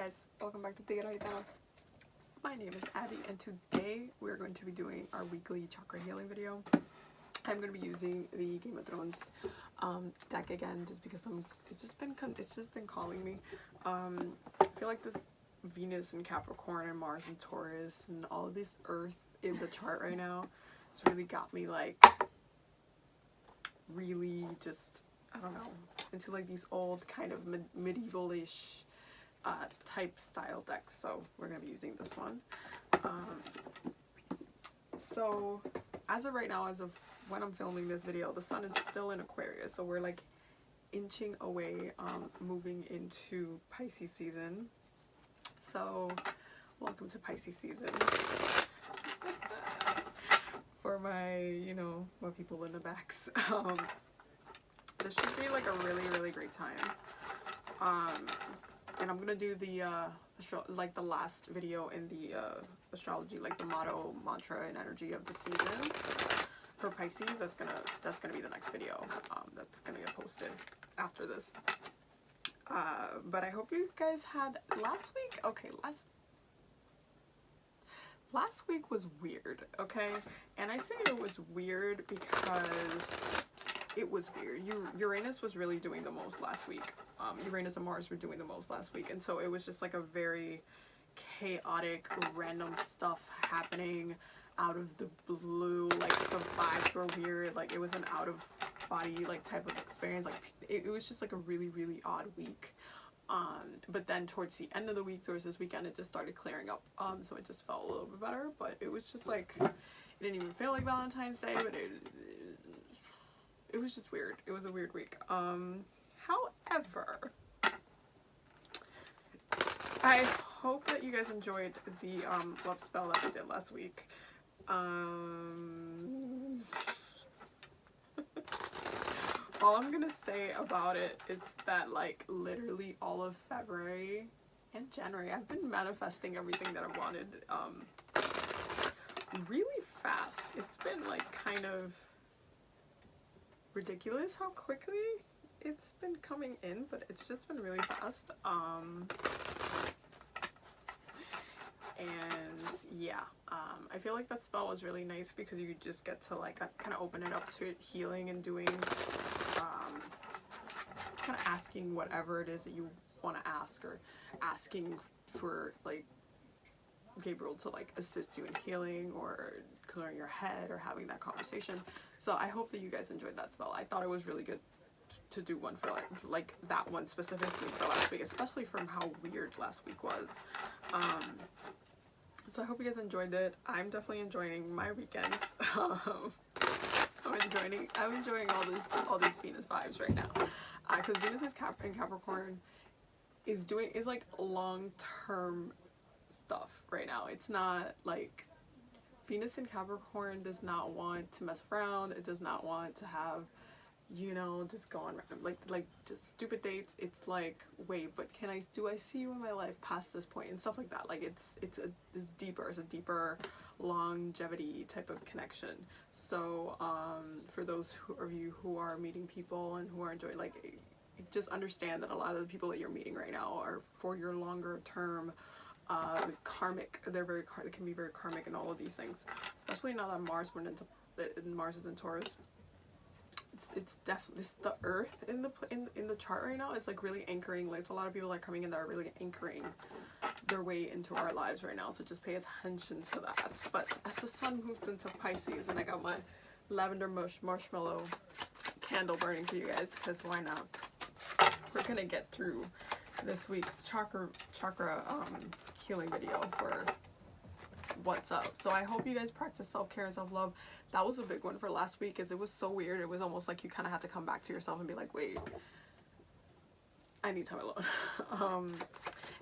guys, welcome back to Tigre Gitana. My name is Abby and today we're going to be doing our weekly chakra healing video. I'm going to be using the Game of Thrones deck again just because it's just been calling me. I feel like this Venus and Capricorn and Mars and Taurus and all of this Earth in the chart right now has really got me like really just, I don't know, into like these old kind of medieval-ish type style decks. So we're gonna be using this one. So as of right now, as of when I'm filming this video, the sun is still in Aquarius, so we're like inching away, moving into Pisces season. So welcome to Pisces season. For my, you know, my people in the backs. This should be like a really great time. And I'm gonna do the like the last video in the astrology, like the motto, mantra, and energy of the season for Pisces. That's gonna be the next video. That's gonna get posted after this. But I hope you guys had last week. Okay, last week was weird. Okay, and I say it was weird because it was weird. Uranus was really doing the most last week. Uranus and Mars were doing the most last week, and so it was just like a very chaotic, random stuff happening out of the blue. Like the vibes were weird. Like it was an out of body like type of experience. Like it was just like a really odd week. But then towards the end of the week, towards this weekend, it just started clearing up. So it just felt a little bit better. But it was just like, it didn't even feel like Valentine's Day, but it was just weird. It was a weird week. However, I hope that you guys enjoyed the love spell that we did last week. All I'm gonna say about it is that like literally all of February and January I've been manifesting everything that I wanted really fast. It's been like kind of ridiculous how quickly it's been coming in, but it's just been really fast. And yeah, I feel like that spell was really nice because you just get to like kind of open it up to healing and doing kind of asking whatever it is that you want to ask, or asking for like Gabriel to like assist you in healing or clearing your head or having that conversation. So I hope that you guys enjoyed that spell. I thought it was really good to do one for like that one specifically for last week, especially from how weird last week was. So I hope you guys enjoyed it. I'm definitely enjoying my weekends. I'm enjoying all these Venus vibes right now, because Venus is in Capricorn is like long-term stuff right now. It's not like Venus in Capricorn does not want to mess around. It does not want to have, you know, just go on random like just stupid dates. It's like, wait, but do I see you in my life past this point and stuff like that. Like it's a deeper longevity type of connection. So for those of you who are meeting people and who are enjoying, like, just understand that a lot of the people that you're meeting right now are for your longer term karmic. They can be very karmic and all of these things, especially now that Mars is in Taurus. It's definitely the Earth in the chart right now is like really anchoring. Like, a lot of people that are coming in that are really anchoring their way into our lives right now. So just pay attention to that. But as the sun moves into Pisces, and I got my lavender marshmallow candle burning for you guys, because why not? We're gonna get through this week's chakra healing video for what's up. So I hope you guys practice self-care and self-love. That was a big one for last week, because it was so weird. It was almost like you kind of had to come back to yourself and be like, wait, I need time alone.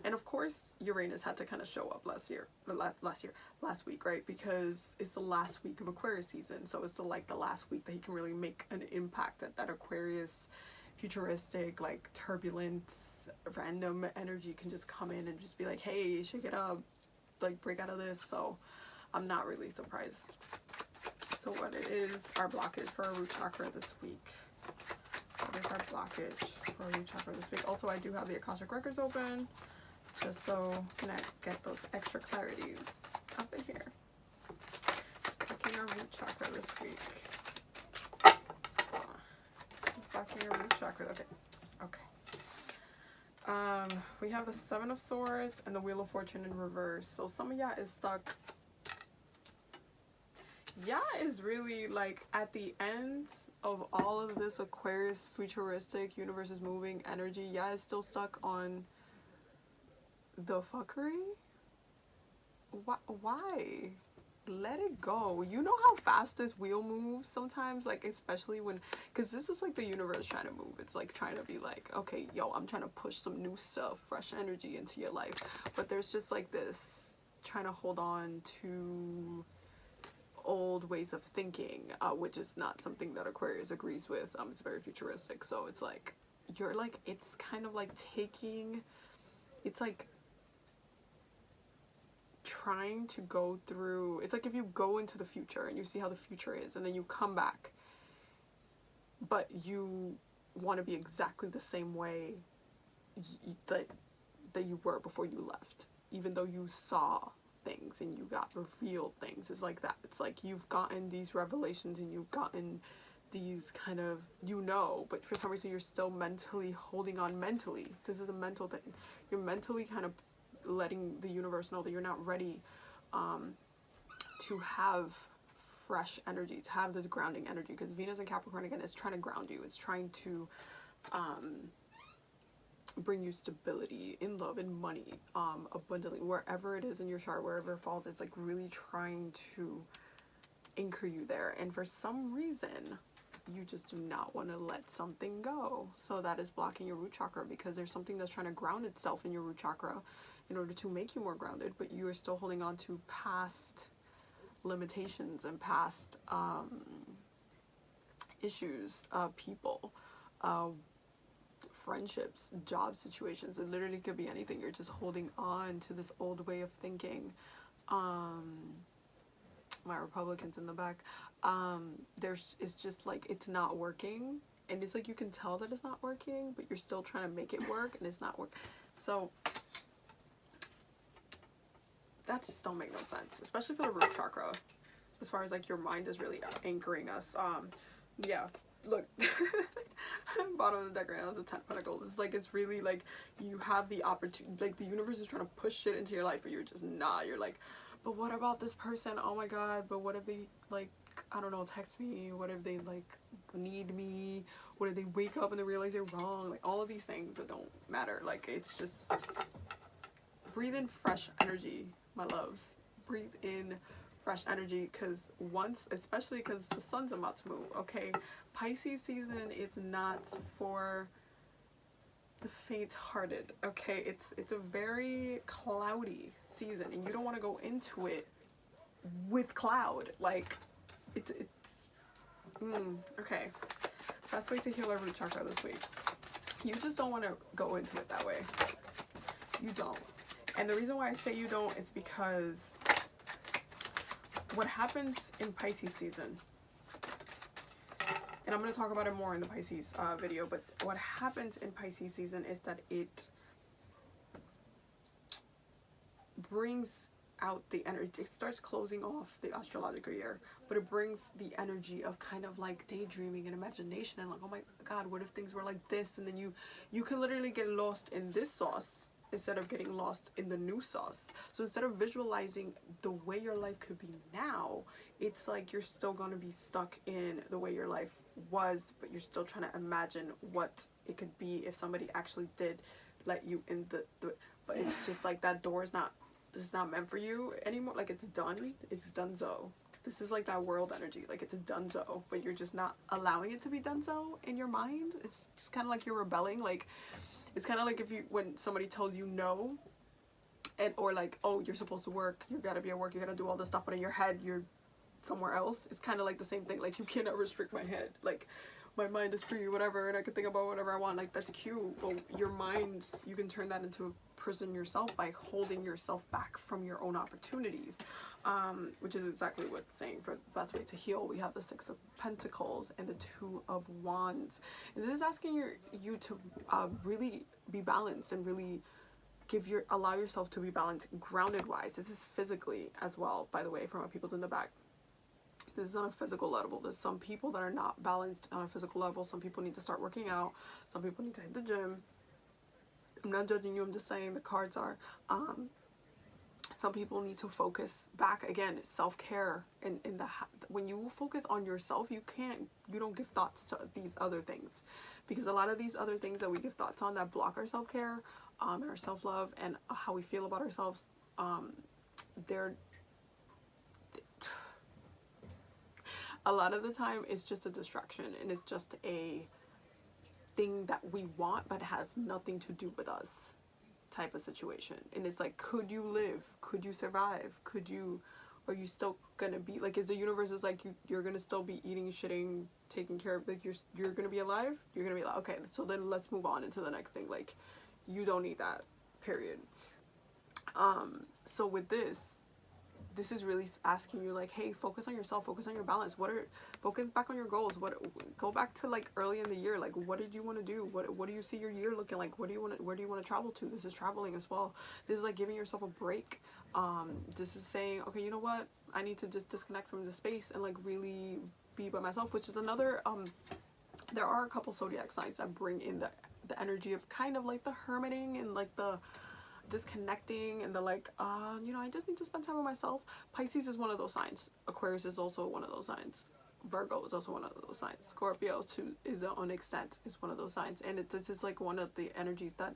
And of course Uranus had to kind of show up last week, right? Because it's the last week of Aquarius season, so it's the last week that he can really make an impact. That Aquarius futuristic, like turbulence, random energy can just come in and just be like, hey, shake it up, like break out of this. So I'm not really surprised. So what it is, our blockage for our root chakra this week. What is our blockage for our root chakra this week? Also, I do have the Akashic Records open just so I get those extra clarities up in here. Blocking our root chakra this week. Just blocking our root chakra. Okay. We have the Seven of Swords and the Wheel of Fortune in reverse. So some of y'all is stuck. Yeah, is really like at the end of all of this Aquarius futuristic universe is moving energy. Yeah, is still stuck on the fuckery. Why? Let it go. You know how fast this wheel moves sometimes, like especially when, because this is like the universe trying to move. It's like trying to be like, okay, yo, I'm trying to push some new stuff, fresh energy into your life, but there's just like this trying to hold on to old ways of thinking, which is not something that Aquarius agrees with. It's very futuristic, so it's like you're like, it's kind of like taking, it's like trying to go through, it's like if you go into the future and you see how the future is and then you come back, but you want to be exactly the same way that you were before you left, even though you saw things and you got revealed things. It's like that. It's like you've gotten these revelations and you've gotten these kind of, you know, but for some reason you're still mentally holding on. Mentally, this is a mental thing. You're mentally kind of letting the universe know that you're not ready to have fresh energy, to have this grounding energy, because Venus and Capricorn again is trying to ground you. It's trying to bring you stability in love and money, abundantly, wherever it is in your chart, wherever it falls. It's like really trying to anchor you there, and for some reason you just do not want to let something go. So that is blocking your root chakra, because there's something that's trying to ground itself in your root chakra in order to make you more grounded, but you are still holding on to past limitations and past issues, people, friendships, job situations. It literally could be anything. You're just holding on to this old way of thinking. My Republicans in the back. It's just like, it's not working, and it's like you can tell that it's not working, but you're still trying to make it work, and it's not work. So that just don't make no sense, especially for the root chakra, as far as like your mind is really anchoring us. Yeah, look. Bottom of the deck right now is a 10 Pentacles. It's like, it's really like you have the opportunity, like the universe is trying to push shit into your life, but you're just not. You're like, but what about this person? Oh my god, but what if they, like, I don't know, text me? What if they, like, need me? What if they wake up and they realize they're wrong? Like, all of these things that don't matter. Like, it's just, breathe in fresh energy, my loves. Breathe in fresh energy, because once, especially because the sun's about to move, okay? Pisces season is not for the faint-hearted, okay? It's a very cloudy season, and you don't want to go into it with cloud. Like, okay. Best way to heal our root chakra this week. You just don't want to go into it that way. You don't. And the reason why I say you don't is because what happens in Pisces season, and I'm going to talk about it more in the Pisces video, but what happens in Pisces season is that it brings out the energy. It starts closing off the astrological year, but it brings the energy of kind of like daydreaming and imagination, and like, oh my god, what if things were like this? And then you can literally get lost in this sauce instead of getting lost in the new sauce. So instead of visualizing the way your life could be now, it's like you're still going to be stuck in the way your life was, but you're still trying to imagine what it could be if somebody actually did let you in the but it's just like that door is not, it's not meant for you anymore. Like, it's donezo. This is like that world energy, like it's donezo, but you're just not allowing it to be donezo in your mind. It's just kind of like you're rebelling. Like, it's kind of like if you, when somebody tells you no, and or like, oh, you're supposed to work, you gotta be at work, you gotta do all this stuff, but in your head you're somewhere else. It's kind of like the same thing. Like, you cannot restrict my head. Like, my mind is free, whatever, and I can think about whatever I want. Like, that's cute, but your mind, you can turn that into a prison yourself by holding yourself back from your own opportunities, which is exactly what it's saying for the best way to heal. We have the Six of Pentacles and the Two of Wands, and this is asking you to really be balanced and really allow yourself to be balanced grounded wise. This is physically as well, by the way, from what people's in the back. This is on a physical level. There's some people that are not balanced on a physical level. Some people need to start working out. Some people need to hit the gym. I'm not judging you. I'm just saying the cards are. Some people need to focus back again. Self-care, and when you focus on yourself, you don't give thoughts to these other things, because a lot of these other things that we give thoughts on that block our self-care, and our self-love, and how we feel about ourselves, they're a lot of the time it's just a distraction, and it's just a thing that we want but have nothing to do with us type of situation. And it's like, could you live? Could you survive? Are you still gonna be like, is the universe is like, you're gonna still be eating, shitting, taking care of, like, you're gonna be alive? You're gonna be like, okay, so then let's move on into the next thing. Like, you don't need that, period. So with this is really asking you, like, hey, focus on yourself, focus on your balance. Focus back on your goals. Go back to like early in the year. Like, what did you want to do? What do you see your year looking like? Where do you want to travel to? This is traveling as well. This is like giving yourself a break. This is saying, okay, you know what? I need to just disconnect from the space and like really be by myself, which is another, there are a couple zodiac signs that bring in the energy of kind of like the hermiting and like the disconnecting and the like, you know, I just need to spend time with myself. Pisces is one of those signs. Aquarius is also one of those signs. Virgo is also one of those signs. Scorpio, to his own extent, is one of those signs. And this is like one of the energies that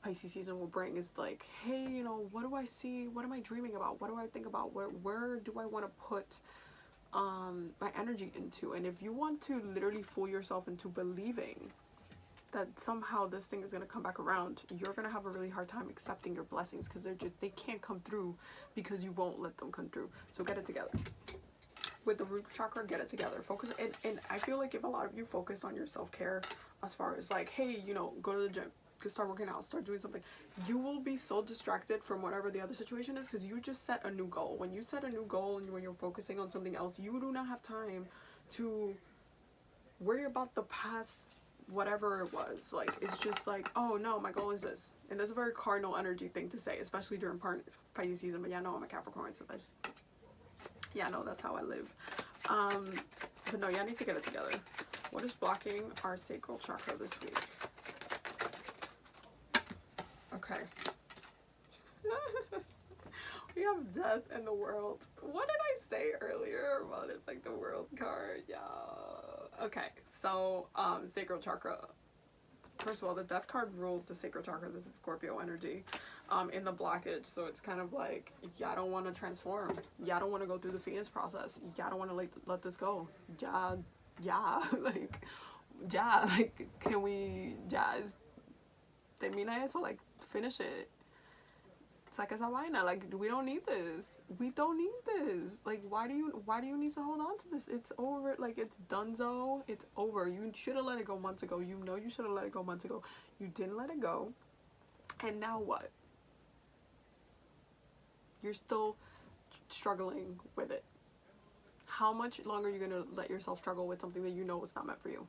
Pisces season will bring, is like, hey, you know, what do I see? What am I dreaming about? What do I think about? Where do I want to put my energy into? And if you want to literally fool yourself into believing that somehow this thing is going to come back around, you're going to have a really hard time accepting your blessings, because they can't come through because you won't let them come through. So get it together. With the root chakra, get it together. Focus, and I feel like if a lot of you focus on your self-care, as far as like, hey, you know, go to the gym, start working out, start doing something, you will be so distracted from whatever the other situation is, because you just set a new goal. When you set a new goal and when you're focusing on something else, you do not have time to worry about the past, whatever it was. Like, it's just like, oh no, my goal is this. And that's a very cardinal energy thing to say, especially during Pisces season. But yeah, no, I'm a Capricorn, so that's, yeah, no, that's how I live. But no, y'all need to get it together. What is blocking our sacral chakra this week? Okay. We have death in the world. What did I say earlier? Well, it's like the world card, yeah. Okay, so sacral chakra. First of all, the death card rules the sacral chakra. This is Scorpio energy in the blockage. So it's kind of like, y'all don't want to transform. Y'all don't want to go through the Phoenix process. Y'all don't want to let this go. Like, can we, termina eso, like, finish it. Saca esa vaina. Like, we don't need this. We don't need this. Like, why do you need to hold on to this? It's over. Like, it's donezo. It's over. You should have let it go months ago. You know you should have let it go months ago. You didn't let it go. And now what? You're still struggling with it. How much longer are you going to let yourself struggle with something that you know is not meant for you?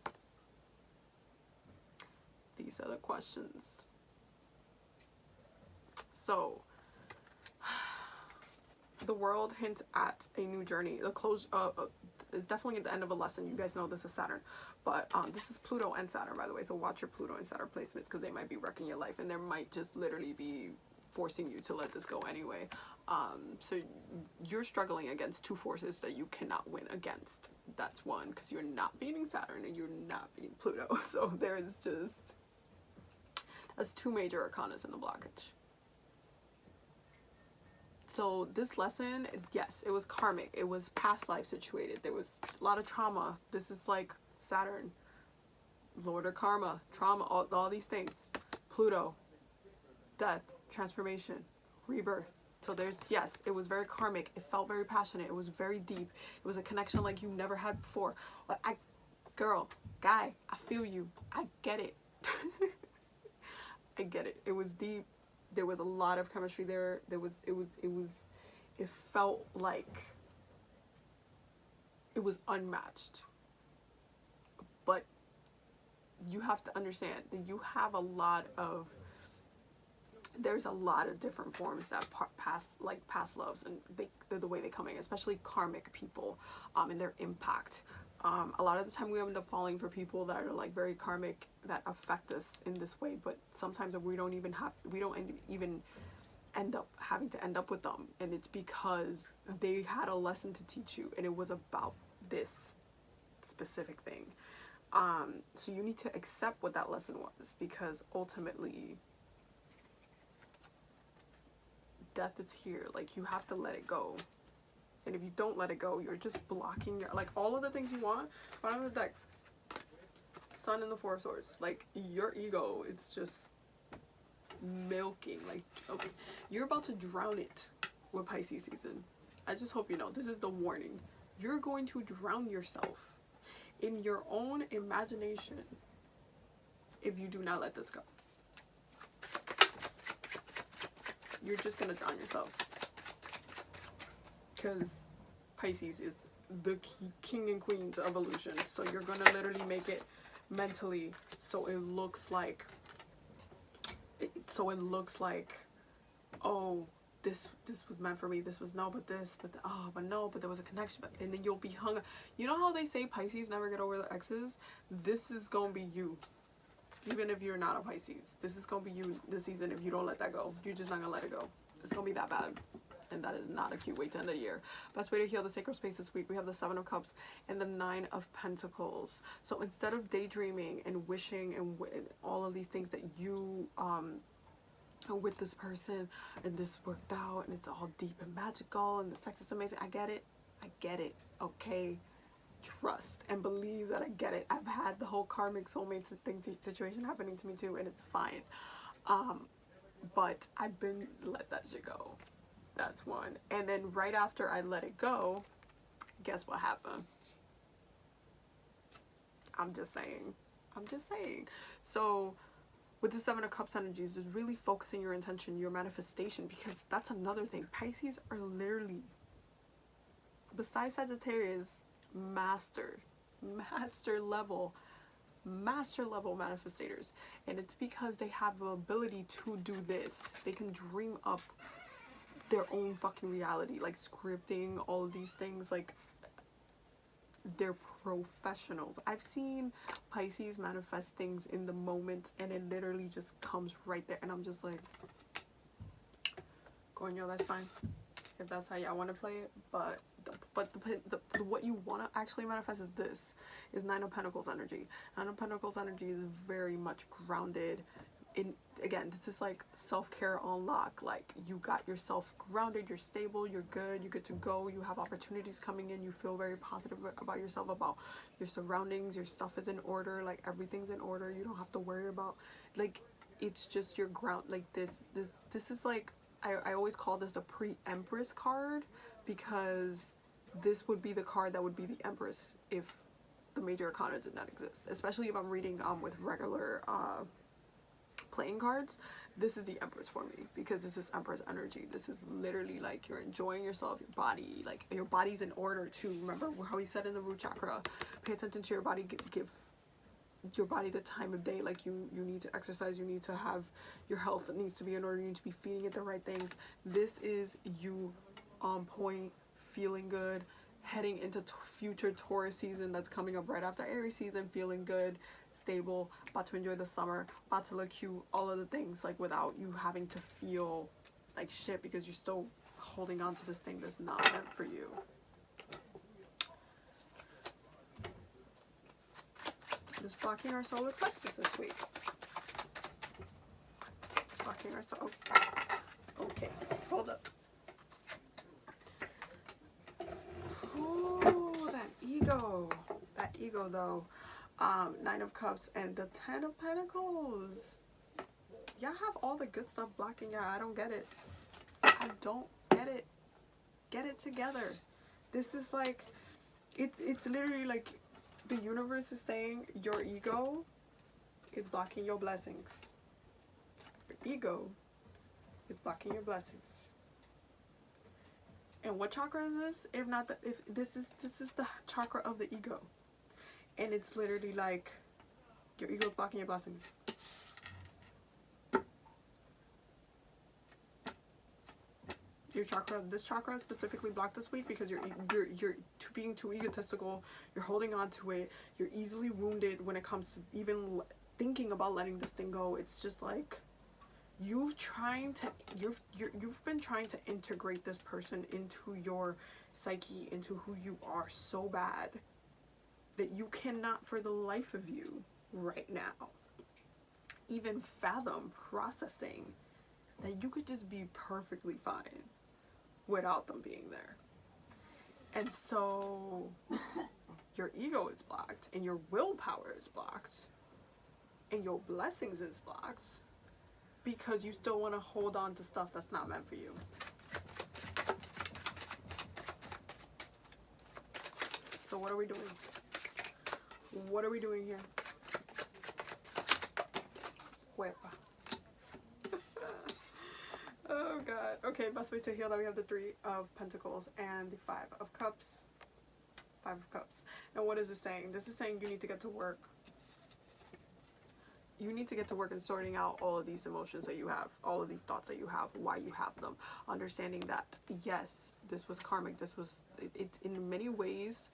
These are the questions. So, the world hints at a new journey. The close is definitely at the end of a lesson. You guys know this is Saturn, but this is Pluto and Saturn, by the way. So watch your Pluto and Saturn placements, because they might be wrecking your life, and there might just literally be forcing you to let this go anyway. So you're struggling against two forces that you cannot win against. That's one, because you're not beating Saturn and you're not beating Pluto. So there's just, that's two major arcanas in the blockage. So this lesson, yes, it was karmic. It was past life situated. There was a lot of trauma. This is like Saturn, Lord of Karma, trauma, all these things. Pluto, death, transformation, rebirth. So there's, yes, it was very karmic. It felt very passionate. It was very deep. It was a connection like you never had before. Girl, guy, I feel you. I get it. I get it. It was deep. There was a lot of chemistry there. It felt like it was unmatched. But you have to understand that you have a lot of there's a lot of different forms that past loves, and the way they come in, especially karmic people, and their impact. A lot of the time we end up falling for people that are like very karmic, that affect us in this way, but sometimes we don't even end up having to end up with them, and it's because they had a lesson to teach you, and it was about this specific thing. So you need to accept what that lesson was, because ultimately death is here. Like, you have to let it go. And if you don't let it go, you're just blocking your, like, all of the things you want. Bottom of the deck, Sun and the Four of Swords. Like, your ego, it's just milking. Like, okay, you're about to drown it with Pisces season. I just hope you know, this is the warning. You're going to drown yourself in your own imagination if you do not let this go. You're just gonna drown yourself, because Pisces is the king and queen's evolution. So you're gonna literally make it mentally so it looks like oh, this was meant for me, this was no, but this, but but no, but there was a connection, and then you'll be hung. You know how they say Pisces never get over their exes? This is gonna be you. Even if you're not a Pisces, this is gonna be you this season. If you don't let that go, you're just not gonna let it go. It's gonna be that bad, and that is not a cute way to end the year. Best way to heal the sacred space this week, we have the Seven of Cups and the Nine of Pentacles. So instead of daydreaming and wishing and all of these things that you with this person, and this worked out, and it's all deep and magical, and the sex is amazing. I get it, okay? Trust and believe that I get it. I've had the whole karmic soulmate situation happening to me too, and it's fine. But I've been let that shit go. That's one. And then right after I let it go, guess what happened? I'm just saying. So with the Seven of Cups energies, is really focusing your intention, your manifestation, because that's another thing. Pisces are literally, besides Sagittarius, master level manifestators, and it's because they have the ability to do this. They can dream up their own fucking reality, like scripting, all of these things. Like, they're professionals. I've seen Pisces manifest things in the moment, and it literally just comes right there, and I'm just like, coño, that's fine if that's how y'all want to play it, but what you want to actually manifest is this, is Nine of Pentacles energy. Nine of Pentacles energy is very much grounded in, again, this is like self-care on lock. Like, you got yourself grounded, you're stable, you're good, you get to go, you have opportunities coming in, you feel very positive about yourself, about your surroundings, your stuff is in order, like everything's in order, you don't have to worry about, like, it's just your ground. Like, this is like, I always call this the pre-Empress card, because this would be the card that would be the Empress if the major arcana did not exist. Especially if I'm reading with regular playing cards, this is the Empress for me, because this is Empress energy. This is literally like you're enjoying yourself, your body, like your body's in order too. Remember how we said in the root chakra, pay attention to your body, give your body the time of day. Like, you need to exercise, you need to have your health, it needs to be in order, you need to be feeding it the right things. This is you on point, feeling good, heading into future Taurus season that's coming up right after Aries season, feeling good, stable, about to enjoy the summer, about to look cute, all of the things, like, without you having to feel like shit because you're still holding on to this thing that's not meant for you. Just blocking our solar plexus this week. Just blocking our solar. Okay, hold up. Oh, that ego though. Nine of Cups and the Ten of Pentacles. Y'all have all the good stuff blocking y'all. I don't get it. I don't get it. Get it together. This is like, it's literally like the universe is saying your ego is blocking your blessings. Your ego is blocking your blessings. And what chakra is this? If not the, if this is the chakra of the ego. And it's literally like your ego is blocking your blessings. your chakra, this chakra is specifically blocked this week because you're being too egotistical. You're holding on to it. You're easily wounded when it comes to even thinking about letting this thing go. It's just like you've been trying to integrate this person into your psyche, into who you are so bad that you cannot for the life of you right now even fathom processing that you could just be perfectly fine without them being there. And so your ego is blocked, and your willpower is blocked, and your blessings is blocked because you still want to hold on to stuff that's not meant for you. So what are we doing? What are we doing here? Huepa. Oh god. Okay, best way to heal that we have the 3 of Pentacles and the 5 of Cups. 5 of Cups. And what is this saying? This is saying you need to get to work. You need to get to work in sorting out all of these emotions that you have, all of these thoughts that you have, why you have them. Understanding that, yes, this was karmic. This was, it in many ways,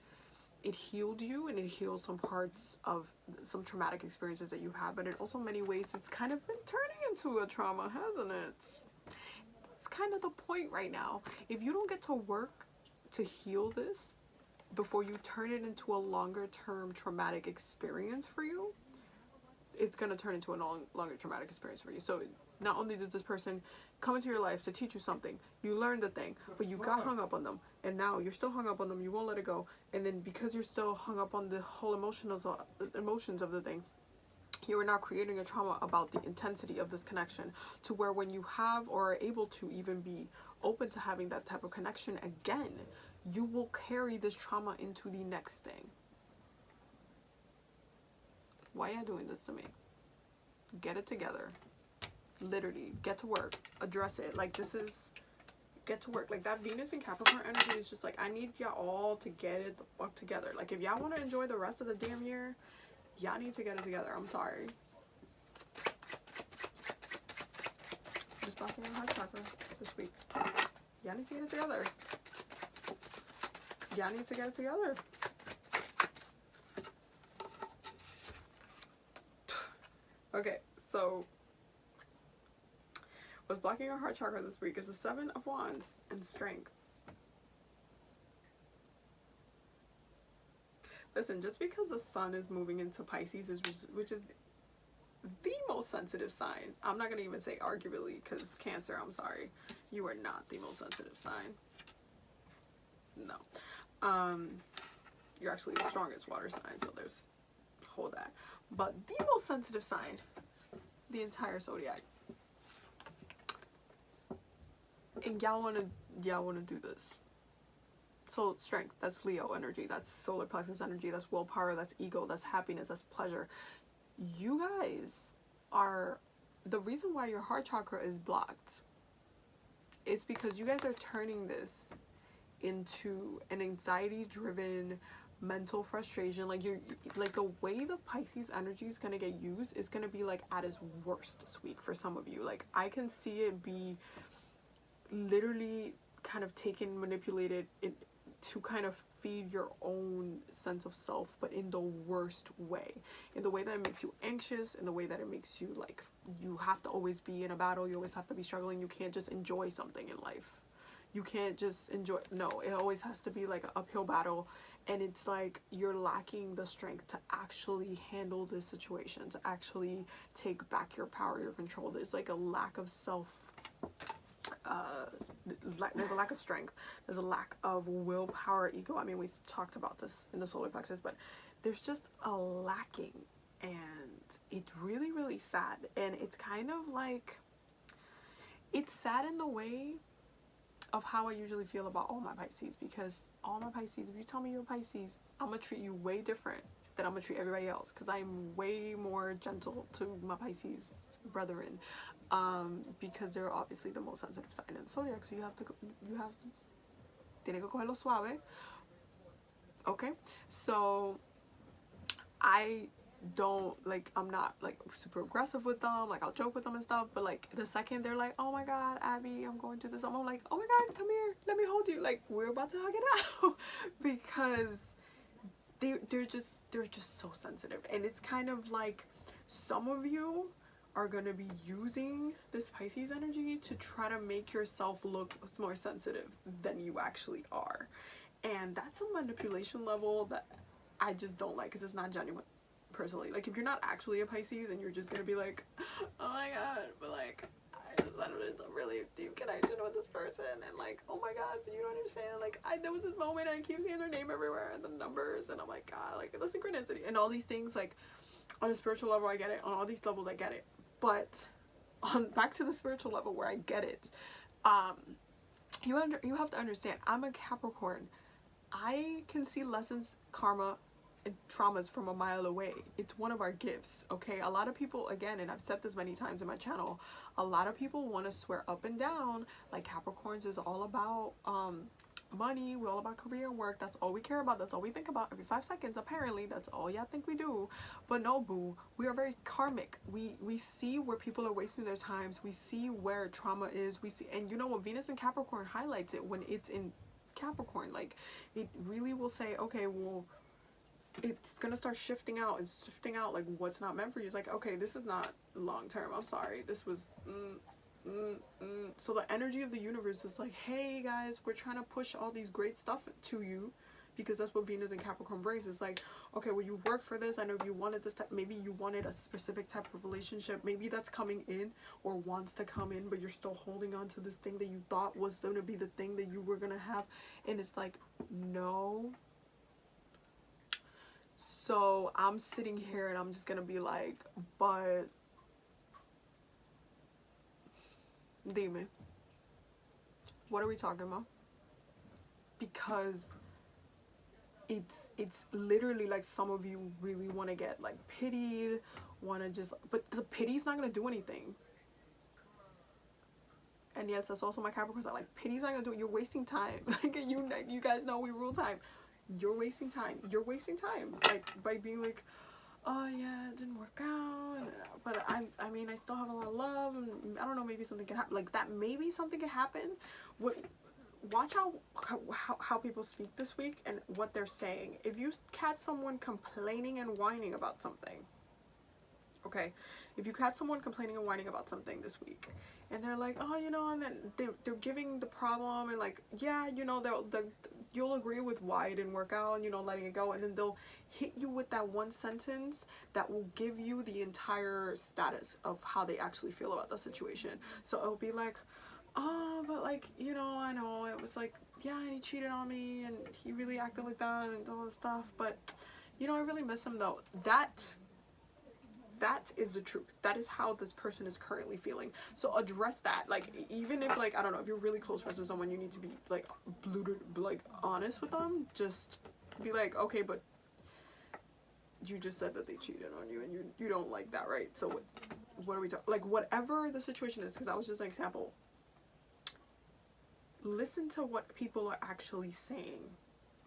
it healed you, and it healed some parts of some traumatic experiences that you have. But in also many ways, it's kind of been turning into a trauma, hasn't it? That's kind of the point right now. If you don't get to work to heal this before you turn it into a longer term traumatic experience for you, it's going to turn into a longer traumatic experience for you. So not only did this person come into your life to teach you something, you learned the thing, but you got hung up on them, and now you're still hung up on them, you won't let it go, and then because you're still hung up on the whole emotions of the thing, you are now creating a trauma about the intensity of this connection, to where when you have or are able to even be open to having that type of connection again, you will carry this trauma into the next thing. Why are you doing this to me? Get it together. Literally, get to work. Address it. Like, this is, get to work. Like, that Venus and Capricorn energy is just like, I need y'all all to get it the fuck together. Like, if y'all want to enjoy the rest of the damn year, y'all need to get it together. I'm sorry. Just blocking your heart chakra this week. Y'all need to get it together. Y'all need to get it together. Okay, so what's blocking your heart chakra this week is the 7 of Wands and Strength. Listen, just because the sun is moving into Pisces, which is the most sensitive sign. I'm not going to even say arguably, because Cancer, I'm sorry. You are not the most sensitive sign. No. You're actually the strongest water sign, so there's, hold that. But the most sensitive sign, the entire zodiac. And y'all wanna do this. So Strength, that's Leo energy, that's solar plexus energy, that's willpower, that's ego, that's happiness, that's pleasure. You guys are, the reason why your heart chakra is blocked is because you guys are turning this into an anxiety driven mental frustration. Like, you're like, the way the Pisces energy is gonna get used is gonna be like at its worst this week for some of you. Like, I can see it be literally kind of taken, manipulated to kind of feed your own sense of self, but in the worst way, in the way that it makes you anxious, in the way that it makes you like you have to always be in a battle, you always have to be struggling, you can't just enjoy something in life. You can't just enjoy, no, it always has to be like an uphill battle. And it's like you're lacking the strength to actually handle this situation, to actually take back your power, your control. There's like a lack of there's a lack of strength. There's a lack of willpower, ego. I mean, we talked about this in the solar plexus, but there's just a lacking. And it's really, really sad. And it's kind of like, it's sad in the way of how I usually feel about all my Pisces, because all my Pisces, if you tell me you're a Pisces, I'm gonna treat you way different than I'm gonna treat everybody else, because I'm way more gentle to my Pisces brethren, because they're obviously the most sensitive sign in the zodiac, so you have to tiene que cogerlo suave. Okay, so I don't, like, I'm not like super aggressive with them, like I'll joke with them and stuff, but like the second they're like, oh my god, Abby, I'm going through this, I'm like, oh my god, come here, let me hold you, like we're about to hug it out. Because they're just so sensitive. And it's kind of like, some of you are going to be using this Pisces energy to try to make yourself look more sensitive than you actually are. And that's a manipulation level that I just don't like, because it's not genuine, personally. Like, if you're not actually a Pisces and you're just going to be like, oh my god, but like, I just had a really deep connection with this person, and like, oh my god, but you don't understand, like, there was this moment and I keep seeing their name everywhere and the numbers, and I'm like, god, like, the synchronicity and all these things, like, on a spiritual level I get it, on all these levels I get it, but on back to the spiritual level where I get it, you have to understand, I'm a Capricorn. I can see lessons, karma, and traumas from a mile away. It's one of our gifts, okay? A lot of people, again, and I've said this many times in my channel, a lot of people want to swear up and down like Capricorns is all about money, we're all about career and work, that's all we care about, that's all we think about every 5 seconds, apparently, that's all y'all think we do. But no, boo, we are very karmic. We see where people are wasting their times, we see where trauma is, we see, and you know what, Venus in Capricorn highlights it when it's in Capricorn. Like, it really will say, okay, well, it's gonna start shifting out and shifting out, like what's not meant for you. It's like, okay, this is not long term, I'm sorry, this was so the energy of the universe is like, hey guys, we're trying to push all these great stuff to you, because that's what Venus and Capricorn brings. It's like, okay, well, you worked for this, I know you wanted this type, maybe you wanted a specific type of relationship, maybe that's coming in or wants to come in, but you're still holding on to this thing that you thought was going to be the thing that you were gonna have, and it's like, no. So I'm sitting here and I'm just gonna be like, but demon, what are we talking about? Because it's literally like, some of you really want to get like pitied, want to just, but the pity's not gonna do anything. And yes, that's also my Capricorns. I like, pity's not gonna do it. You're wasting time. Like, you guys know we rule time. You're wasting time. You're wasting time, like, by being like, oh yeah, it didn't work out, but I mean, I still have a lot of love, and I don't know, maybe something can happen, like that, maybe something can happen. Watch how people speak this week and what they're saying. If you catch someone complaining and whining about something, okay, if you catch someone complaining and whining about something this week, and they're like, oh, you know, and then they're giving the problem, and like, yeah, you know, you'll agree with why it didn't work out, and, you know, letting it go, and then they'll hit you with that one sentence that will give you the entire status of how they actually feel about the situation. So it'll be like, oh, but like, you know, I know it was like, yeah, and he cheated on me, and he really acted like that, and all this stuff, but, you know, I really miss him though. That is the truth. That is how this person is currently feeling. So address that. Like, even if, like, I don't know, if you're really close friends with someone, you need to be like honest with them. Just be like, okay, but you just said that they cheated on you, and you don't like that, right? So what are we talking, like, whatever the situation is, because that was just an example. Listen to what people are actually saying.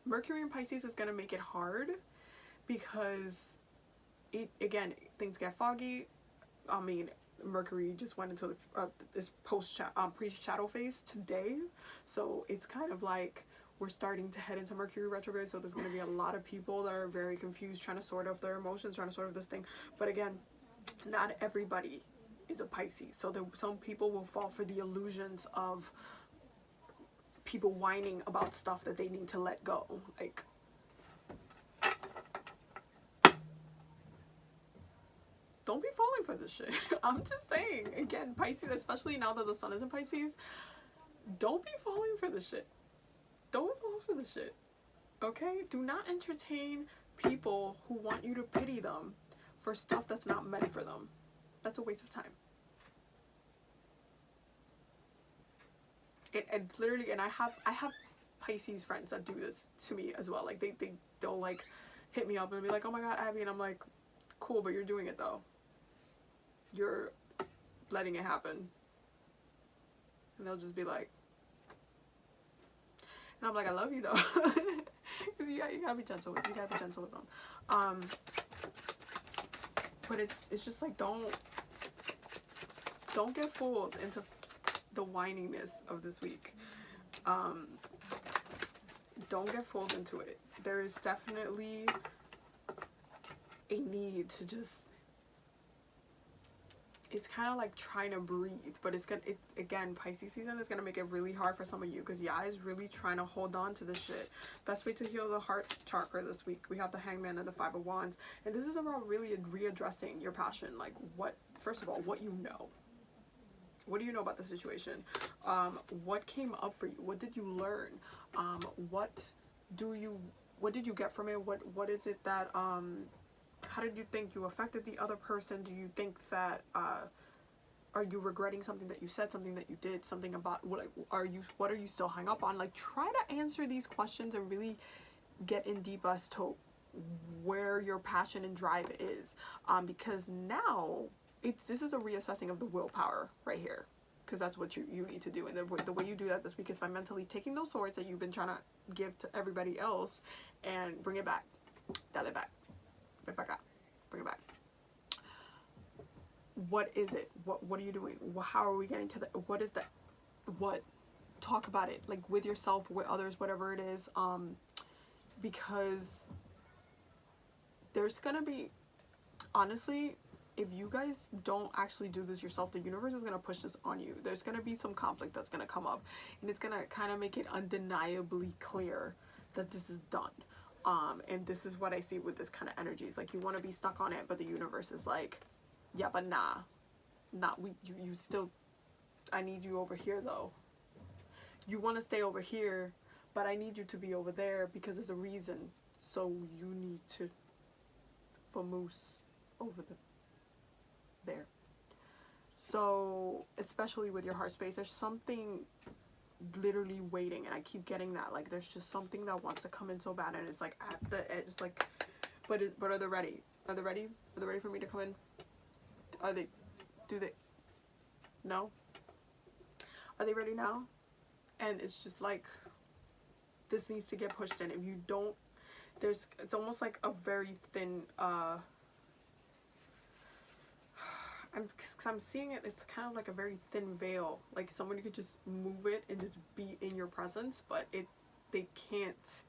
Mercury in Pisces is going to make it hard, because again, things get foggy. I mean, Mercury just went into this pre-shadow phase today, so it's kind of like we're starting to head into Mercury retrograde. So there's going to be a lot of people that are very confused, trying to sort out their emotions, trying to sort out this thing. But again, not everybody is a Pisces, so some people will fall for the illusions of people whining about stuff that they need to let go. Like, don't be falling for this shit. I'm just saying, again, Pisces, especially now that the sun is in Pisces, don't be falling for this shit. Don't fall for this shit, okay? Do not entertain people who want you to pity them for stuff that's not meant for them. That's a waste of time. And literally, and I have Pisces friends that do this to me as well. Like, they'll like hit me up and be like, oh my god, Abby, and I'm like, cool, but you're doing it though. You're letting it happen. And they'll just be like, and I'm like, I love you though. Because you gotta be gentle with them. But it's just like, don't get fooled into the whininess of this week. Don't get fooled into it. There is definitely a need to just, it's kind of like trying to breathe, but again, Pisces season is going to make it really hard for some of you, because is really trying to hold on to this shit. Best way to heal the heart chakra this week, we have the Hangman and the Five of Wands, and this is about really readdressing your passion. Like, first of all, what you know. What do you know about the situation? What came up for you? What did you learn? What did you get from it? What is it that, how did you think you affected the other person? Do you think that, are you regretting something that you said, something that you did, something about, what are you still hung up on? Like, try to answer these questions and really get in deep as to where your passion and drive is. Because now, this is a reassessing of the willpower right here, because that's what you need to do. And the way you do that this week is by mentally taking those swords that you've been trying to give to everybody else and bring it back, dial it back, bring it back up, bring it back. What is it? What are you doing? How are we getting to the, what is the, talk about it, like, with yourself, with others, whatever it is, because there's gonna be, honestly, if you guys don't actually do this yourself, the universe is going to push this on you. There's going to be some conflict that's going to come up, and it's going to kind of make it undeniably clear that this is done. And this is what I see with this kind of energy. It's like you want to be stuck on it, but the universe is like, yeah, but you still, I need you over here though. You want to stay over here, but I need you to be over there because there's a reason. So you need to vamoose over there. So especially with your heart space, there's something literally waiting, and I keep getting that, like, there's just something that wants to come in so bad, and it's like at the edge. It's like, but are they ready? Are they ready for me to come in? Do they no? Are they ready now? And it's just like, this needs to get pushed in. If you don't, it's almost like a very thin, I'm seeing it, it's kind of like a very thin veil, like somebody could just move it and just be in your presence, but they can't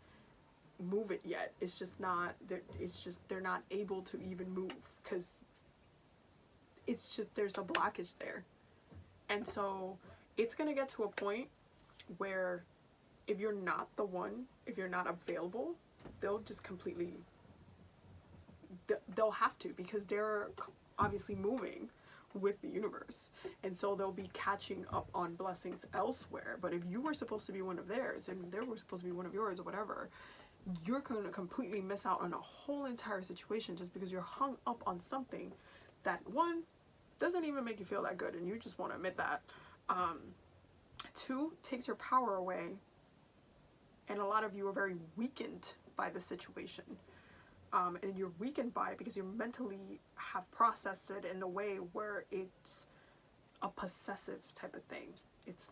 move it yet. It's just not, they're not able to even move, because it's just, there's a blockage there. And so it's gonna get to a point where if you're not the one, if you're not available, they'll just completely, they'll have to, because they're obviously moving with the universe, and so they'll be catching up on blessings elsewhere. But if you were supposed to be one of theirs and they were supposed to be one of yours or whatever, you're going to completely miss out on a whole entire situation just because you're hung up on something that, one, doesn't even make you feel that good, and you just want to admit that. Two, takes your power away, and a lot of you are very weakened by the situation. And you're weakened by it because you mentally have processed it in a way where it's a possessive type of thing. It's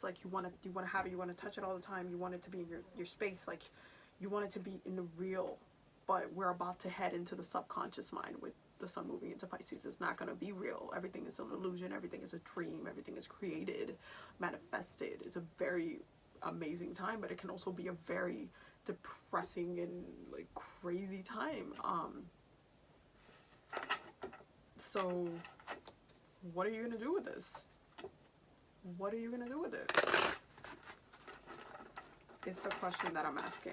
like you want to have it, you want to touch it all the time, you want it to be in your space, like you want it to be in the real. But we're about to head into the subconscious mind with the sun moving into Pisces. It's not going to be real. Everything is an illusion, everything is a dream, everything is created, manifested. It's a very amazing time, but it can also be a very depressing and like crazy time. So what are you gonna do with this? What are you gonna do with it? Is the question that I'm asking.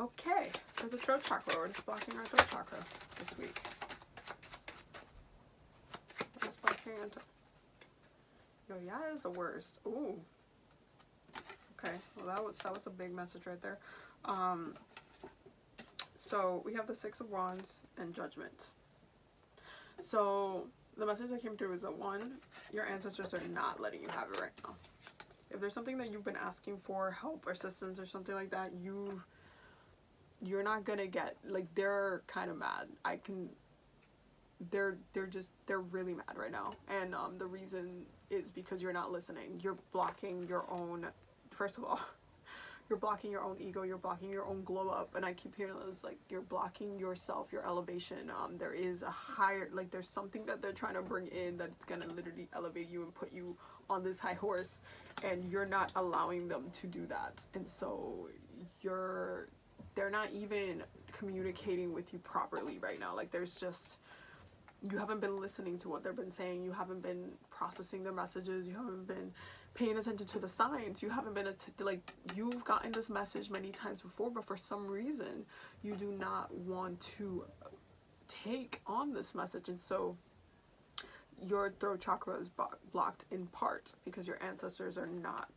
Okay, for the throat chakra, we're just blocking our throat chakra this week. We're just blocking our Yo, yeah, is the worst. Ooh. Okay, well that was a big message right there. So we have the Six of Wands and Judgment. So the message that came through is that, one, your ancestors are not letting you have it right now. If there's something that you've been asking for, help or assistance or something like that, you're not gonna get, like, they're kind of mad. They're really mad right now, and the reason is because you're not listening. You're blocking your own, first of all, you're blocking your own ego, you're blocking your own glow up, and I keep hearing this, like, you're blocking yourself, your elevation. There is a higher, like, there's something that they're trying to bring in that's gonna literally elevate you and put you on this high horse, and you're not allowing them to do that. And so they're not even communicating with you properly right now. Like, there's just, you haven't been listening to what they've been saying, you haven't been processing their messages, you haven't been paying attention to the signs, you haven't been like, you've gotten this message many times before, but for some reason you do not want to take on this message. And so your throat chakra is blocked in part because your ancestors are not,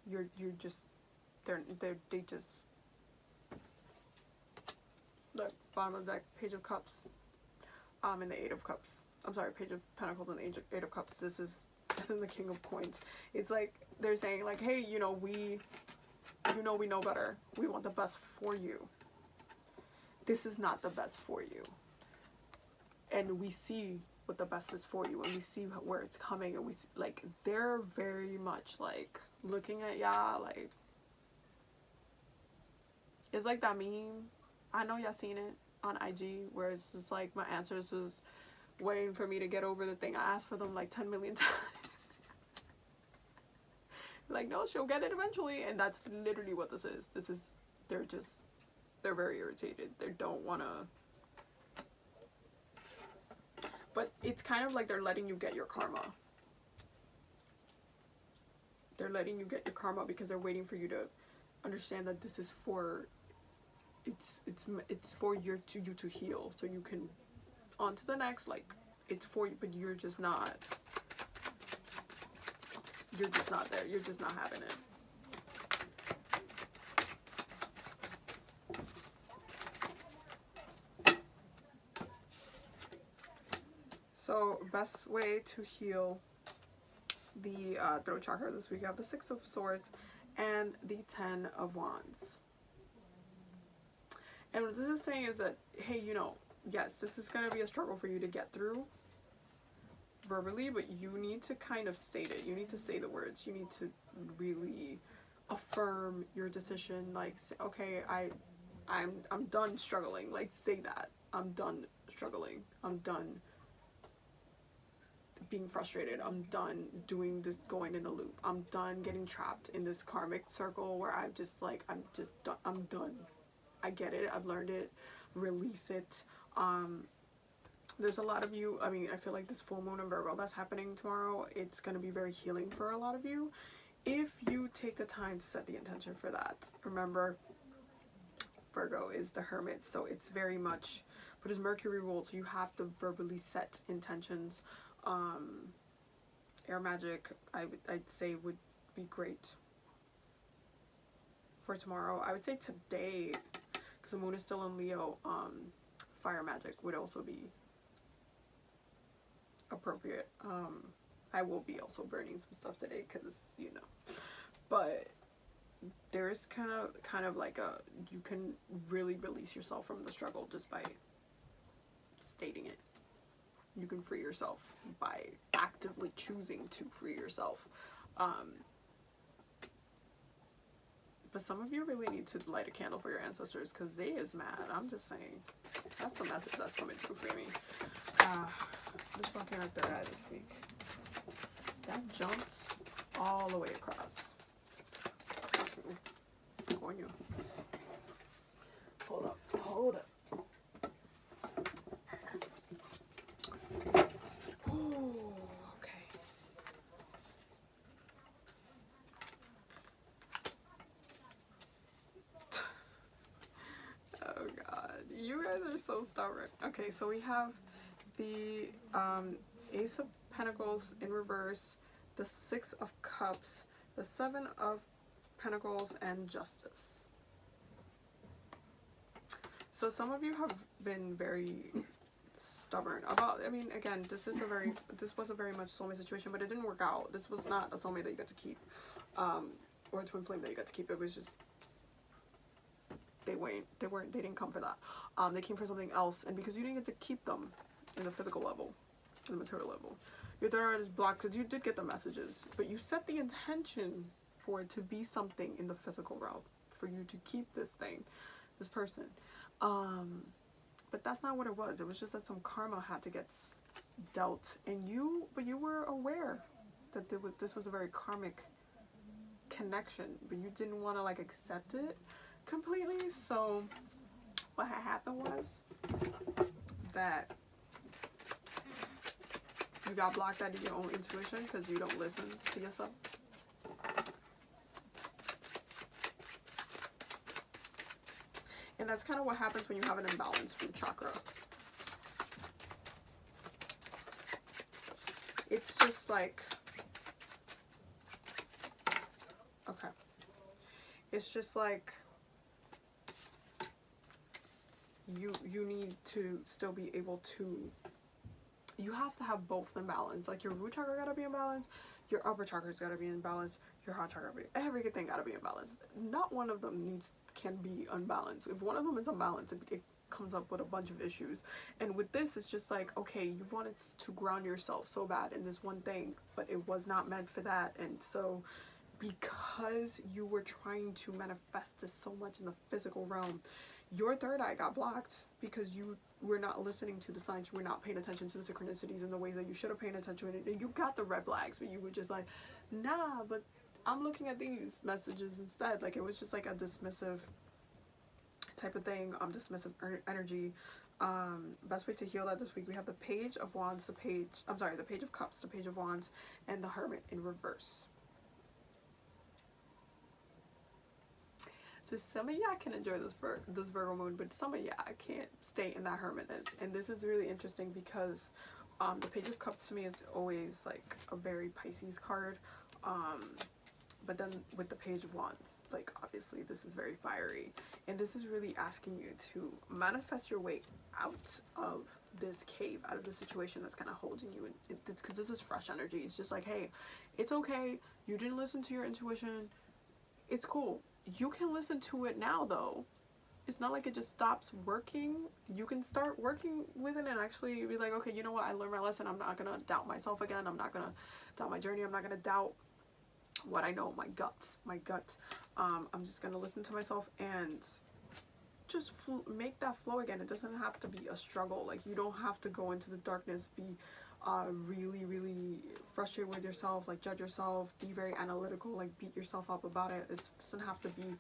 they just, the bottom of that Page of Cups, and the Eight of Cups, I'm sorry, Page of Pentacles and Eight of Cups, this is the King of Coins. It's like they're saying, like, hey, we know better, we want the best for you. This is not the best for you, and we see what the best is for you, and we see where it's coming, and we see, like, they're very much like looking at y'all like, it's like that meme, I know y'all seen it on IG, where it's just like, my answers is waiting for me to get over the thing I asked for them like 10 million times. Like, no, she'll get it eventually. And that's literally what this is. They're very irritated. They don't want to, but it's kind of like they're letting you get your karma. They're letting you get your karma because they're waiting for you to understand that this is for, it's for you to heal, so you can on to the next, like, it's for you, but you're just not there, you're just not having it. So best way to heal the throat chakra this week, I have the Six of Swords and the Ten of Wands. And what this is saying is that, hey, yes, this is going to be a struggle for you to get through verbally, but you need to kind of state it. You need to say the words. You need to really affirm your decision. Like, say, okay, I'm done struggling. Like, say that. I'm done struggling. I'm done being frustrated. I'm done doing this, going in a loop. I'm done getting trapped in this karmic circle where I'm done. I get it. I've learned it. Release it. There's a lot of you, I mean, I feel like this full moon in Virgo that's happening tomorrow, it's going to be very healing for a lot of you if you take the time to set the intention for that. Remember, Virgo is the Hermit, so it's very much, but it's Mercury ruled, so you have to verbally set intentions. Air magic, I'd say, would be great for tomorrow. I would say today, because the moon is still in Leo, fire magic would also be appropriate. I will be also burning some stuff today because, but there's kind of like you can really release yourself from the struggle just by stating it. You can free yourself by actively choosing to free yourself. But some of you really need to light a candle for your ancestors because they is mad. I'm just saying. That's the message that's coming through for me. Just looking at their eye this week. That jumped all the way across. Coño. Hold up. Oh, okay. Oh God, you guys are so stubborn. Okay, so we have the Ace of Pentacles in reverse, the Six of Cups, the Seven of Pentacles, and Justice. So some of you have been very stubborn about, I mean, again, this was a very much soulmate situation, but it didn't work out. This was not a soulmate that you got to keep, or a twin flame that you got to keep. It was just, they didn't come for that. They came for something else, and because you didn't get to keep them in the physical level, in the material level, your third eye is blocked because you did get the messages, but you set the intention for it to be something in the physical realm, for you to keep this thing, this person. But that's not what it was. It was just that some karma had to get dealt, and you were aware that this was a very karmic connection, but you didn't want to like accept it completely. So what had happened was that you got blocked out of your own intuition because you don't listen to yourself. And that's kind of what happens when you have an imbalanced root chakra. It's just like, okay. It's just like you need to still be able to, you have to have both in balance. Like your root chakra gotta be in balance, your upper chakra's gotta be in balance, your heart chakra, everything gotta be in balance. Not one of them can be unbalanced. If one of them is unbalanced, it comes up with a bunch of issues. And with this, it's just like, okay, you wanted to ground yourself so bad in this one thing, but it was not meant for that. And so because you were trying to manifest this so much in the physical realm, your third eye got blocked because you were not listening to the signs. You were not paying attention to the synchronicities in the ways that you should have paid attention to it. And you got the red flags, but you were just like, nah, but I'm looking at these messages instead. Like, it was just like a dismissive type of thing, dismissive energy. Best way to heal that this week, we have the Page of Wands, the Page of Cups, the Page of Wands, and the Hermit in reverse. So some of y'all can enjoy this Virgo moon, but some of y'all can't stay in that hermitness. And this is really interesting because the Page of Cups to me is always like a very Pisces card. But then with the Page of Wands, like obviously this is very fiery. And this is really asking you to manifest your way out of this cave, out of the situation that's kind of holding you. It's because this is fresh energy. It's just like, hey, it's okay. You didn't listen to your intuition. It's cool. You can listen to it now though. It's not like it just stops working. You can start working with it and actually be like, okay, you know what? I learned my lesson. I'm not going to doubt myself again. I'm not going to doubt my journey. I'm not going to doubt what I know, my gut. I'm just going to listen to myself and just make that flow again. It doesn't have to be a struggle. Like, you don't have to go into the darkness, be really frustrated with yourself, like judge yourself, be very analytical, like beat yourself up about it. It doesn't have to be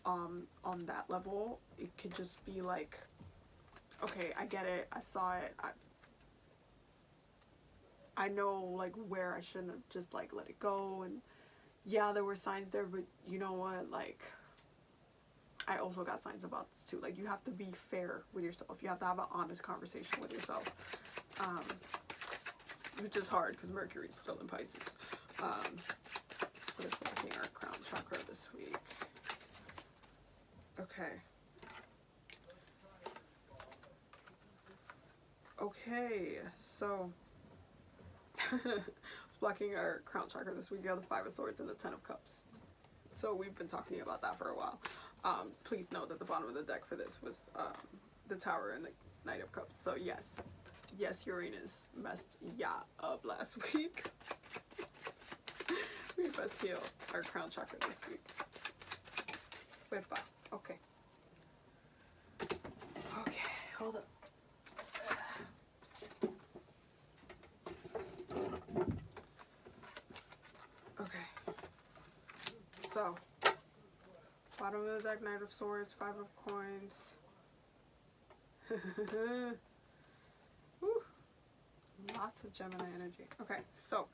on that level. It could just be like, okay, I get it, I saw it, I know like where I shouldn't have just like let it go, and yeah, there were signs there, but you know what, like I also got signs about this too. Like, you have to be fair with yourself. You have to have an honest conversation with yourself, which is hard because Mercury is still in Pisces. What is blocking our crown chakra this week? Okay, so it's blocking our crown chakra this week. We have the Five of Swords and the Ten of Cups. So we've been talking about that for a while. Please note that the bottom of the deck for this was the Tower and the Knight of Cups. So yes, Uranus messed up last week. We must heal our crown chakra this week. Okay. Okay, hold up. Okay. So, bottom of the deck, Knight of Swords, Five of Coins. Woo. Lots of Gemini energy. Okay, so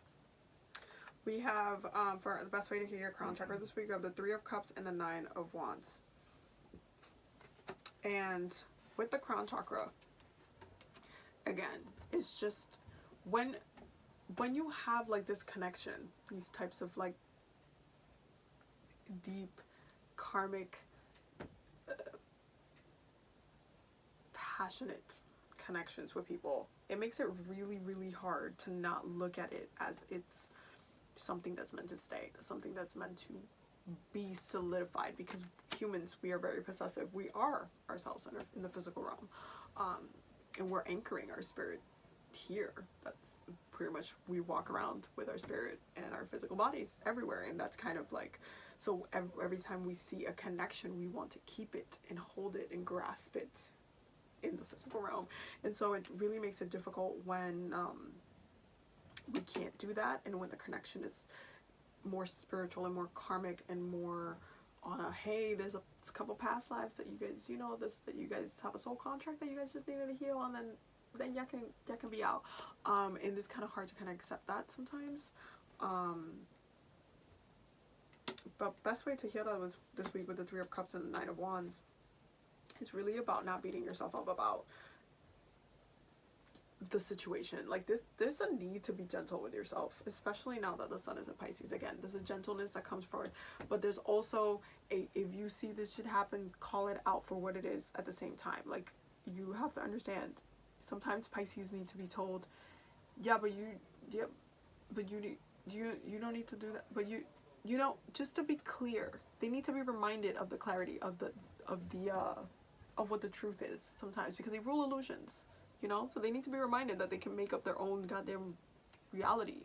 we have, for the best way to heal your crown chakra this week, we have the Three of Cups and the Nine of Wands. And with the crown chakra, again, it's just when you have like this connection, these types of like deep karmic passionate connections with people, it makes it really hard to not look at it as it's something that's meant to stay, something that's meant to be solidified, because humans, we are very possessive. We are ourselves in the physical realm, and we're anchoring our spirit here. That's pretty much, we walk around with our spirit and our physical bodies everywhere, and that's kind of like, so every time we see a connection, we want to keep it and hold it and grasp it in the physical realm. And so it really makes it difficult when we can't do that, and when the connection is more spiritual and more karmic and more on a, hey, there's a couple past lives that you guys, you know, this, that you guys have a soul contract that you guys just needed to heal, and then y'all can be out. And it's kind of hard to kind of accept that sometimes. But best way to heal that was this week with the Three of Cups and the Knight of Wands. It's really about not beating yourself up about the situation. Like this, there's a need to be gentle with yourself, especially now that the sun is in Pisces again. There's a gentleness that comes forward, but there's also a, if you see this shit happen, call it out for what it is at the same time. Like, you have to understand, sometimes Pisces need to be told, yeah, but you don't need to do that, but you know, just to be clear, they need to be reminded of the clarity of what the truth is sometimes, because they rule illusions, you know. So they need to be reminded that they can make up their own goddamn reality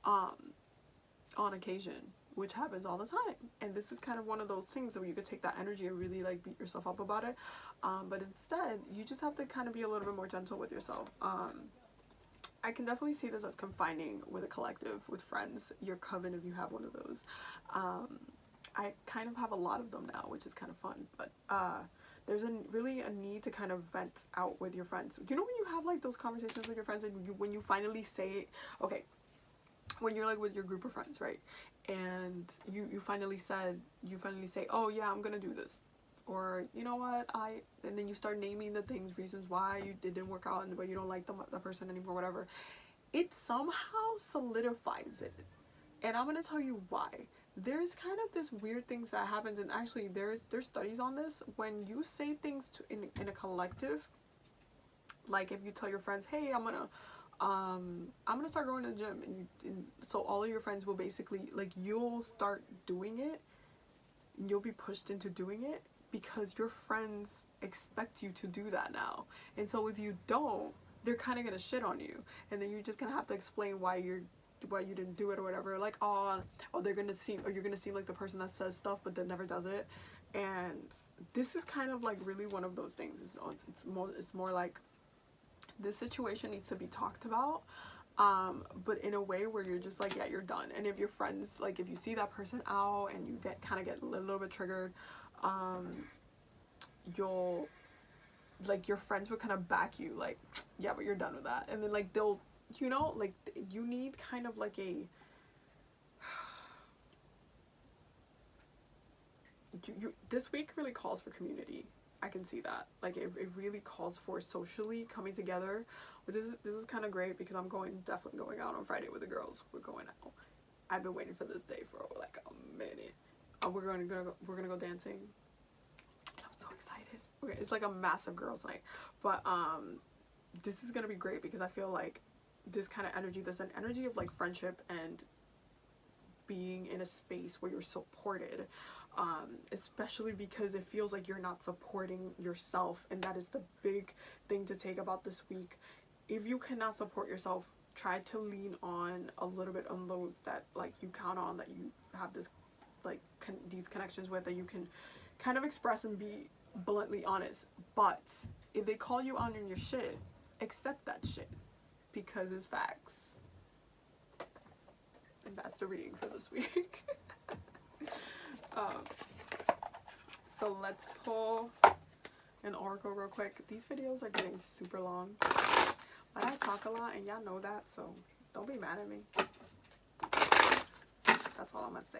on occasion, which happens all the time. And this is kind of one of those things where you could take that energy and really like beat yourself up about it, but instead you just have to kind of be a little bit more gentle with yourself. I can definitely see this as confining with a collective, with friends, your coven, if you have one of those. I kind of have a lot of them now, which is kind of fun, but there's really a need to kind of vent out with your friends. You know, when you have like those conversations with your friends, and when you finally say, okay, when you're like with your group of friends, right, and you finally say, oh yeah, I'm gonna do this, or you know what, and then you start naming the things, reasons why it didn't work out, and but you don't like the person anymore, whatever. It somehow solidifies it, and I'm gonna tell you why. There's kind of this weird things that happens, and actually there's studies on this. When you say things in a collective, like if you tell your friends, hey, I'm gonna start going to the gym, and so all of your friends will basically, like, you'll start doing it, and you'll be pushed into doing it because your friends expect you to do that now. And so if you don't, they're kind of gonna shit on you, and then you're just gonna have to explain why you didn't do it or whatever. Like, oh, you're gonna seem like the person that says stuff but that never does it. And this is kind of like really one of those things. It's more like, this situation needs to be talked about, but in a way where you're just like, yeah, you're done. And if your friends, like, if you see that person out and you get a little bit triggered, you'll, like, your friends would kind of back you, like, yeah, but you're done with that. And then like they'll, you know, like, you need kind of like a, this week really calls for community. I can see that. Like, it really calls for socially coming together, which this is kind of great, because I'm definitely going out on Friday with the girls. We're going out. I've been waiting for this day for like a minute. We're gonna go dancing. I'm so excited. Okay, it's like a massive girls' night, but this is gonna be great, because I feel like this kind of energy, there's an energy of like friendship and being in a space where you're supported, especially because it feels like you're not supporting yourself, and that is the big thing to take about this week. If you cannot support yourself, try to lean on a little bit on those that like you count on, that you have this like these connections with, that you can kind of express and be bluntly honest. But if they call you out on your shit, accept that shit, because it's facts. And that's the reading for this week. So let's pull an oracle real quick. These videos are getting super long, but I talk a lot, and y'all know that, so don't be mad at me. That's all I'm gonna say.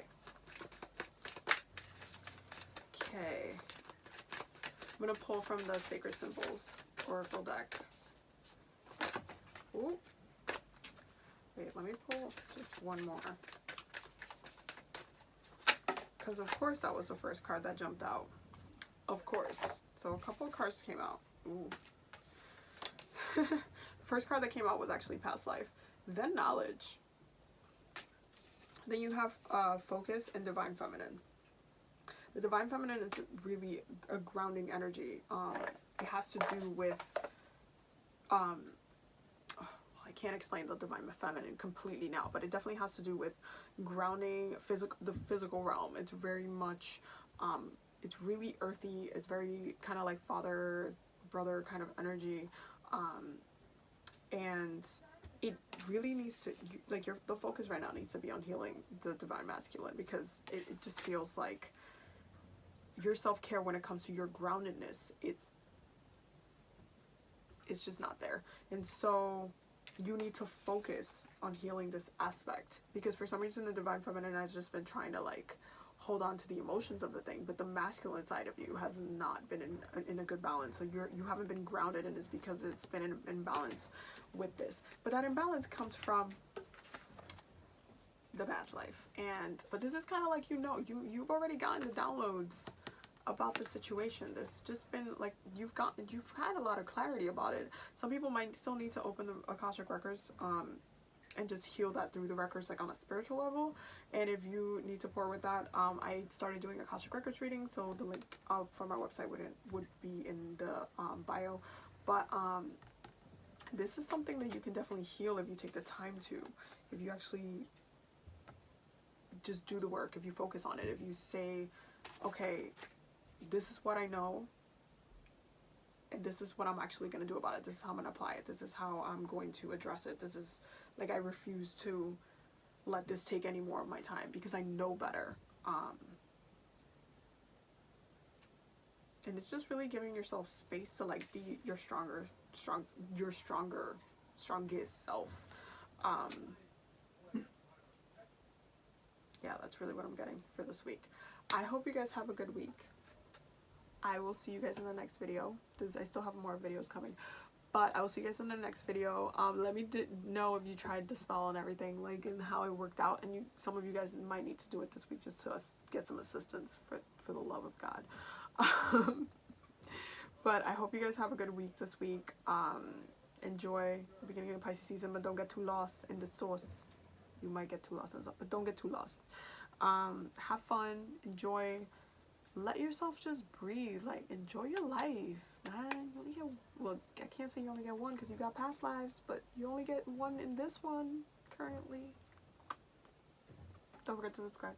Okay, I'm gonna pull from the Sacred Symbols oracle deck. Ooh. Wait, let me pull just one more, because of course that was the first card that jumped out. Of course. So a couple of cards came out. Ooh. The first card that came out was actually past life, then knowledge. Then you have focus and divine feminine. The divine feminine is really a grounding energy. It has to do with can't explain the divine feminine completely now, but it definitely has to do with grounding the physical realm. It's very much it's really earthy. It's very kind of like father brother kind of energy, and it really needs to, like, the focus right now needs to be on healing the divine masculine, because it just feels like your self-care when it comes to your groundedness, it's just not there. And so you need to focus on healing this aspect, because for some reason the divine feminine has just been trying to like hold on to the emotions of the thing, but the masculine side of you has not been in a good balance. So you haven't been grounded, and it's because it's been in imbalance with this. But that imbalance comes from the past life. But this is kind of like, you've already gotten the downloads about the situation. There's just been like, you've had a lot of clarity about it. Some people might still need to open the Akashic records and just heal that through the records, like on a spiritual level. And if you need support with that, I started doing Akashic records reading, so the link for my website would be in the bio. But this is something that you can definitely heal if you take the time to, if you actually just do the work, if you focus on it, if you say, okay, this is what I know, and this is what I'm actually going to do about it. This is how I'm going to apply it. This is how I'm going to address it. This is, like, I refuse to let this take any more of my time, because I know better. And it's just really giving yourself space to, like, be your strongest self. Yeah, that's really what I'm getting for this week. I hope you guys have a good week. I will see you guys in the next video. I still have more videos coming, but I will see you guys in the next video. Let me know if you tried the spell and everything, like, and how it worked out. And some of you guys might need to do it this week just to get some assistance for the love of God. But I hope you guys have a good week this week. Enjoy the beginning of the Pisces season, but don't get too lost in the source. You might get too lost in stuff, but don't get too lost. Have fun, enjoy. Let yourself just breathe. Like, enjoy your life, man. You only get, well, I can't say you only get one because you got past lives, but you only get one in this one currently. Don't forget to subscribe.